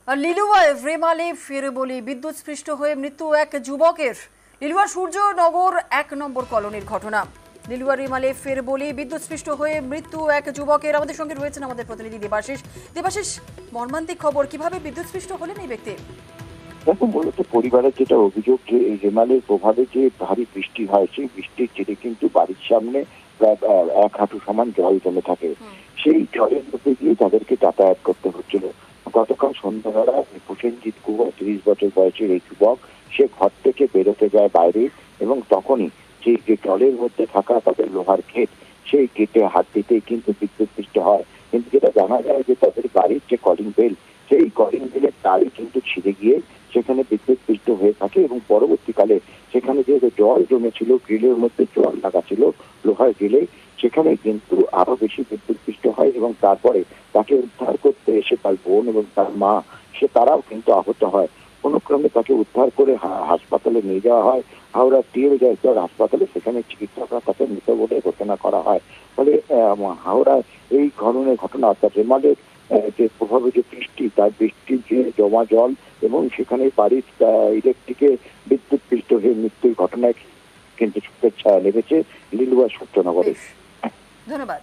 আর লিলুয়ায় রেমালে ফেরে বলি বিদ্যুৎস্পৃষ্ট হয়ে মৃত্যু এক যুবকের। লিলুয়া সূর্যনগর ১ নম্বর কলোনির ঘটনা। লিলুয়া রেমালে ফের বলি বিদ্যুৎস্পৃষ্ট হয়ে মৃত্যু এক যুবকের। আমাদের সঙ্গে রয়েছেন আমাদের প্রতিনিধি দেবাশিস, মর্মান্তিক খবর, কিভাবে বিদ্যুৎস্পৃষ্ট হলেন এই ব্যক্তি? দেখো, মূলত পরিবারের যেটা অভিযোগ যে এই রেমালের প্রভাবে যে ভারী বৃষ্টি হয়, সেই বৃষ্টির জেরে কিন্তু বাড়ির সামনে প্রায় ১ হাঁটু সমান জল জমে থাকে। সেই জলের মধ্যে দিয়ে তাদেরকে যাতায়াত করতে হচ্ছিল। গতকাল সন্ধ্যাবেলা প্রসেনজিৎ গুহ ৩০ বছর বয়সের এই যুবক, সে ঘর থেকে বেরোতে যায় বাইরে, এবং তখনই যে জলের মধ্যে থাকা তাদের লোহার গেট, সেই গেটে হাত দিতেই কিন্তু বিদ্যুৎস্পৃষ্ট হয়। কিন্তু যেটা জানা যায় যে তাদের বাড়ির যে কলিং বেল, সেই কলিং বেলের তারই কিন্তু ছিঁড়ে গিয়ে সেখানে বিদ্যুৎস্পৃষ্ট হয়ে থাকে, এবং পরবর্তীকালে সেখানে যে জল জমেছিল, গ্রিলের মধ্যে জল লাগা ছিল লোহার গ্রিলে, সেখানে কিন্তু আরো বেশি বিদ্যুৎস্পৃষ্ট হয়, এবং তারপরে তাকে উদ্ধার করতে এসে তার বোন এবং তার মা, তারাও কিন্তু আহত হয়। কোনো ক্রমে তাকে উদ্ধার করে হাসপাতালে নিয়ে যাওয়া হয়, হাওড়া টিএল জয়স্তর হাসপাতালে। সেখানে চিকিৎসকরা তাকে মৃত বলে ঘোষণা করা হয়। ফলে হাওড়ায় এই ধরনের ঘটনা, অর্থাৎ রেমালের যে প্রভাবে যে বৃষ্টি, তার বৃষ্টির যে জমা জল এবং সেখানে বাড়ির ইলেকট্রিকে বিদ্যুৎস্পৃষ্ট হয়ে মৃত্যুর ঘটনায় কিন্তু শোকের ছায়া লেগেছে লিলুয়া সূর্যনগরে। ধন্যবাদ।